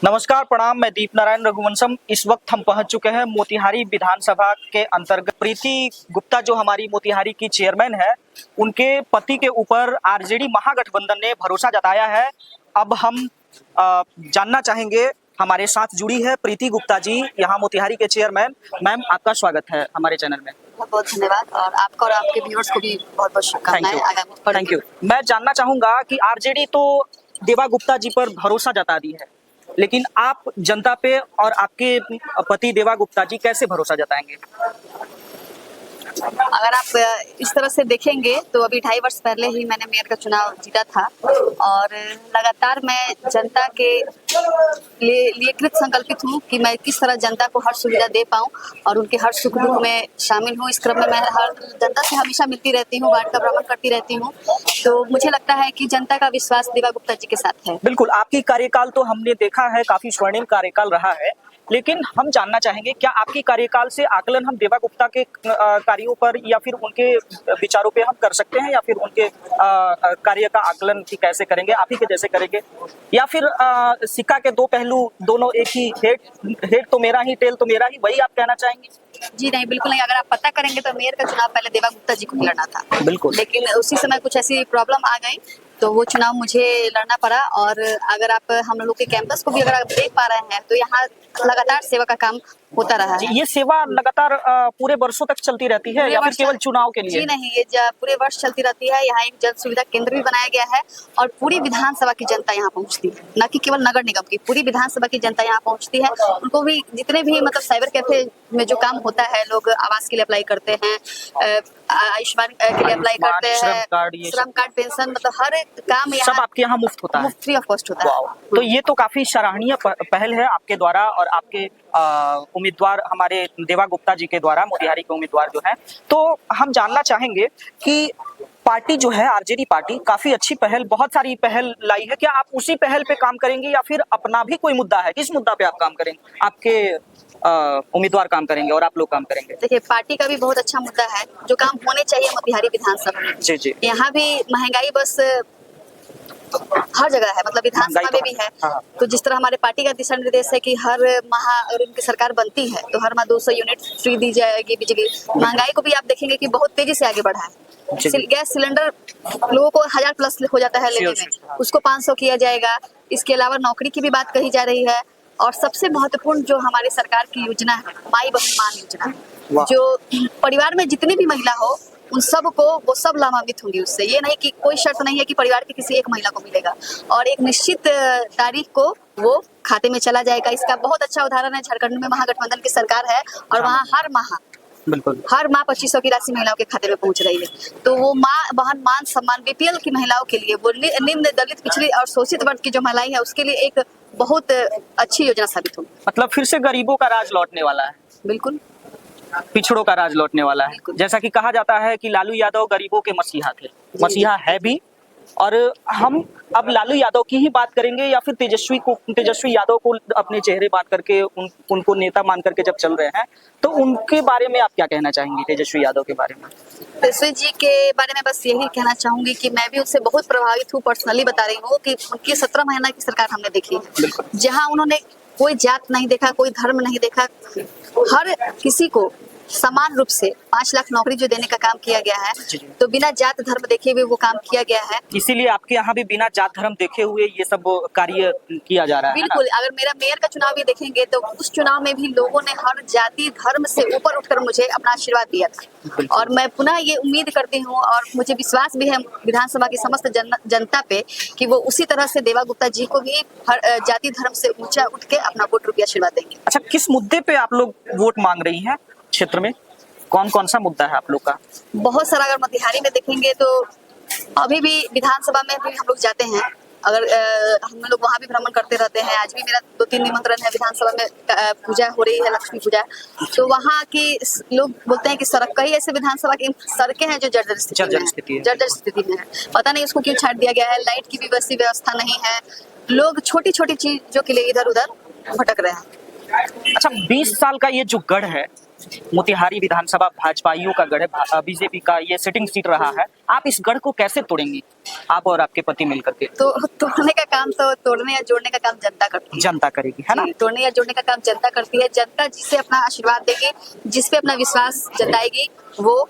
नमस्कार, प्रणाम। मैं दीप नारायण रघुवंशम। इस वक्त हम पहुंच चुके हैं मोतिहारी विधानसभा के अंतर्गत। प्रीति गुप्ता जो हमारी मोतिहारी की चेयरमैन है, उनके पति के ऊपर आरजेडी महागठबंधन ने भरोसा जताया है। अब हम जानना चाहेंगे। हमारे साथ जुड़ी है प्रीति गुप्ता जी, यहाँ मोतिहारी के चेयरमैन। मैम, आपका स्वागत है हमारे चैनल में। बहुत बहुत धन्यवाद और आपका और आपके व्यूअर्स को भी बहुत बहुत शुभकामनाएं। Thank you. मैं जानना चाहूंगा कि आरजेडी तो देवा गुप्ता जी पर भरोसा जता दी है, लेकिन आप जनता पे और आपके पति देवा गुप्ता जी कैसे भरोसा जताएंगे? अगर आप इस तरह से देखेंगे तो अभी 2.5 वर्ष पहले ही मैंने मेयर का चुनाव जीता था और लगातार मैं जनता के लिए कृत संकल्पित हूँ कि मैं किस तरह जनता को हर सुविधा दे पाऊँ और उनके हर सुख दुख में शामिल हूँ। इस क्रम में मैं हर जनता से हमेशा मिलती रहती हूँ, वार्ड का भ्रमण करती रहती हूँ, तो मुझे लगता है कि जनता का विश्वास देवा गुप्ता जी के साथ है। बिल्कुल, आपकी कार्यकाल तो हमने देखा है, काफी स्वर्णिम कार्यकाल रहा है, लेकिन हम जानना चाहेंगे क्या आपकी कार्यकाल से आकलन हम देवा गुप्ता के कार्यों पर या फिर उनके विचारों पे हम कर सकते हैं, या फिर उनके कार्य का आकलन की कैसे करेंगे? आप ही के जैसे करेंगे, या फिर सिक्का के दो पहलू, दोनों एक ही, हेड तो मेरा ही, टेल तो मेरा ही, वही आप कहना चाहेंगे? जी नहीं, बिल्कुल नहीं। अगर आप पता करेंगे तो मेयर का चुनाव पहले देवा गुप्ता जी को ही लड़ना था, बिल्कुल, लेकिन उसी समय कुछ ऐसी प्रॉब्लम आ गई तो वो चुनाव मुझे लड़ना पड़ा। और अगर आप हम लोग के कैंपस को भी अगर आप देख पा रहे हैं तो यहाँ लगातार सेवा का काम होता रहा है। ये सेवा लगातार पूरे वर्षों तक चलती रहती है या फिर केवल चुनाव के लिए? जी नहीं, ये पूरे वर्ष चलती रहती है। यहाँ एक जन सुविधा केंद्र भी बनाया गया है और पूरी विधानसभा की जनता यहाँ पहुँचती है, न कि केवल नगर निगम की, पूरी विधानसभा की जनता यहाँ पहुँचती है। उनको भी जितने भी मतलब साइबर कैफे में जो काम होता है, लोग आवास के लिए अप्लाई करते हैं, आयुष्मान के लिए अप्लाई करते हैं, श्रम कार्ड, पेंशन, मतलब हर काम सब आपके यहाँ मुफ्त होता है, फ्री ऑफ कॉस्ट होता है। तो ये तो काफी सराहनीय पहल है आपके द्वारा और आपके उम्मीदवार हमारे देवा गुप्ता जी के द्वारा, मोतिहारी के उम्मीदवार जो है। तो हम जानना चाहेंगे कि पार्टी जो है, आरजेडी पार्टी, काफी अच्छी पहल, बहुत सारी पहल लाई है। क्या आप उसी पहल पे काम करेंगे या फिर अपना भी कोई मुद्दा है? किस मुद्दा पे आप काम करेंगे? आपके उम्मीदवार काम करेंगे और आप लोग काम करेंगे? देखिए, पार्टी का भी बहुत अच्छा मुद्दा है, जो काम होने चाहिए मोतिहारी विधानसभा में। जी जी, यहाँ भी महंगाई बस हर जगह है, मतलब विधानसभा में भी है। हाँ। तो जिस तरह हमारे पार्टी का दिशा निर्देश है कि हर माह अगर उनकी सरकार बनती है तो हर माह 200 यूनिट फ्री दी जाएगी बिजली। महंगाई को भी आप देखेंगे कि बहुत तेजी से आगे बढ़ा है। गैस सिलेंडर लोगों को 1000 प्लस हो जाता है लेने में, उसको 500 किया जाएगा। इसके अलावा नौकरी की भी बात कही जा रही है और सबसे महत्वपूर्ण जो हमारी सरकार की योजना है, माई बहन मान योजना, जो परिवार में जितनी भी महिला हो उन सब को वो सब लाभान्वित होंगी उससे। ये नहीं कि कोई शर्त नहीं है कि परिवार की किसी एक महिला को मिलेगा और एक निश्चित तारीख को वो खाते में चला जाएगा। इसका बहुत अच्छा उदाहरण है, झारखंड में महागठबंधन की सरकार है और वहाँ हर माह 2500 की राशि महिलाओं के खाते में पहुंच रही है। तो वो माँ बहन मान सम्मान बीपीएल की महिलाओं के लिए, वो निम्न दलित पिछड़ी और शोषित वर्ग की जो महिलाएं है उसके लिए एक बहुत अच्छी योजना साबित होगी। मतलब फिर से गरीबों का राज लौटने वाला है। बिल्कुल, पिछड़ों का राज लौटने वाला है। जैसा कि कहा जाता है कि लालू यादव गरीबों के मसीहा थे, मसीहा है भी। और हम अब लालू यादव की ही बात करेंगे या फिर तेजस्वी यादव को अपने चेहरे बात करके उनको नेता मान करके जब चल रहे हैं, तो उनके बारे में आप क्या कहना चाहेंगे? तेजस्वी यादव के बारे में? तेजस्वी जी के बारे में बस यही कहना चाहूंगी कि मैं भी उनसे बहुत प्रभावित हूँ। पर्सनली बता रही हूँ कि उनकी 17 महीना की सरकार हमने देखी है, जहाँ उन्होंने कोई जात नहीं देखा, कोई धर्म नहीं देखा, हर किसी को समान रूप से 5 लाख नौकरी जो देने का काम किया गया है, तो बिना जात धर्म देखे हुए वो काम किया गया है। इसीलिए आपके यहाँ भी बिना जात धर्म देखे हुए ये सब कार्य किया जा रहा है। बिल्कुल, अगर मेरा मेयर का चुनाव भी देखेंगे तो उस चुनाव में भी लोगों ने हर जाति धर्म से ऊपर उठकर मुझे अपना आशीर्वाद दिया था और मैं पुनः ये उम्मीद करती हूँ और मुझे विश्वास भी है विधानसभा की समस्त जनता पे कि वो उसी तरह से देवा गुप्ता जी को भी हर जाति धर्म से ऊंचा उठ के अपना वोट रूपी आशीर्वाद देंगे। अच्छा, किस मुद्दे पे आप लोग वोट मांग रही हैं? क्षेत्र में कौन कौन सा मुद्दा है आप लोग का? बहुत सारा। अगर मोतिहारी में देखेंगे तो अभी भी विधानसभा में भी हम लोग जाते हैं, अगर हम लोग वहाँ भी भ्रमण करते रहते हैं। आज भी मेरा 2-3 निमंत्रण है, विधानसभा में पूजा हो रही है, लक्ष्मी पूजा। तो वहाँ की लोग बोलते हैं कि सड़क, कई ऐसे विधानसभा की सड़कें हैं जो जर्जर स्थिति में है। पता नहीं उसको क्यों छाट दिया गया है। लाइट की भी वैसी व्यवस्था नहीं है, लोग छोटी छोटी चीजों के लिए इधर उधर भटक रहे हैं। अच्छा, 20 साल का ये जो गढ़ है, मोतिहारी विधानसभा भाजपाइयों का गढ़ है, बीजेपी का ये सिटिंग सीट रहा है। आप इस गढ़ को कैसे तोड़ेंगी, आप और आपके पति मिलकर के? तो तोड़ने का काम तो तोड़ने या जोड़ने का काम जनता करती है। जनता करेगी, है ना? जी, तोड़ने या जोड़ने का काम जनता करती है। जनता जिसे अपना आशीर्वाद देगी, जिस पे अपना विश्वास जताएगी, वो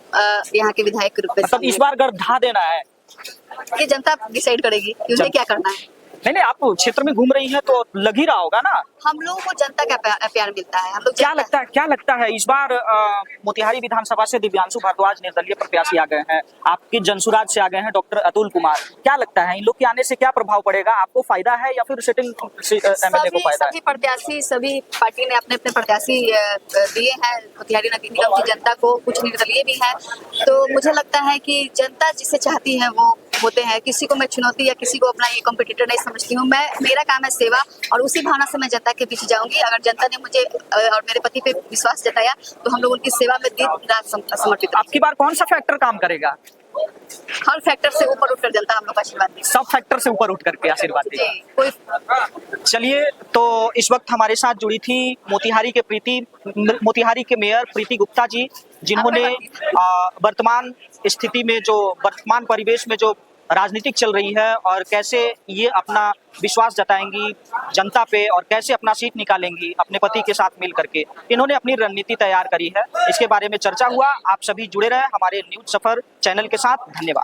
यहाँ के विधायक के रूप में मतलब इस बार गढ़ ढा देना है? ये जनता डिसाइड करेगी कि उन्हें क्या करना है। नहीं नहीं, आप क्षेत्र में घूम रही हैं तो लग ही रहा होगा ना। हम लोगों को जनता का प्यार मिलता है। हम लोग क्या लगता है इस बार मोतिहारी विधानसभा से दिव्यांशु भारद्वाज निर्दलीय प्रत्याशी आ गए हैं, आपके जनसुराज से आ गए हैं डॉक्टर अतुल कुमार, क्या लगता है इन लोग के आने से क्या प्रभाव पड़ेगा? आपको फायदा है या फिर सिटिंग एमएलए को फायदा है? सभी प्रत्याशी, सभी पार्टी ने अपने अपने प्रत्याशी दिए हैं मोतिहारी नगर निगम की जनता को, कुछ निर्दलीय भी है। तो मुझे लगता है कि जनता जिसे चाहती है वो होते हैं। किसी को मैं चुनौती या किसी को अपना ये कॉम्पिटिटर नहीं समझती हूँ। मेरा काम है सेवा, और उसी भावना से मैं जनता के पीछे जाऊंगी। अगर जनता ने मुझे और मेरे पति पे विश्वास जताया तो हम लोग उनकी सेवा में दिन रात समर्पित। आपकी बार कौन सा फैक्टर काम करेगा? हर फैक्टर से ऊपर उठकर जनता हम लोग का आशीर्वाद देगी। सब फैक्टर से ऊपर उठ करके आशीर्वाद देगी। जी, कोई चलिए, तो इस वक्त हमारे साथ जुड़ी थी मोतिहारी के मेयर प्रीति गुप्ता जी, जिन्होंने वर्तमान स्थिति में, जो वर्तमान परिवेश में जो राजनीतिक चल रही है और कैसे ये अपना विश्वास जताएंगी जनता पे और कैसे अपना सीट निकालेंगी अपने पति के साथ मिल करके, इन्होंने अपनी रणनीति तैयार करी है। इसके बारे में चर्चा हुआ। आप सभी जुड़े रहे हमारे न्यूज़ सफर चैनल के साथ। धन्यवाद।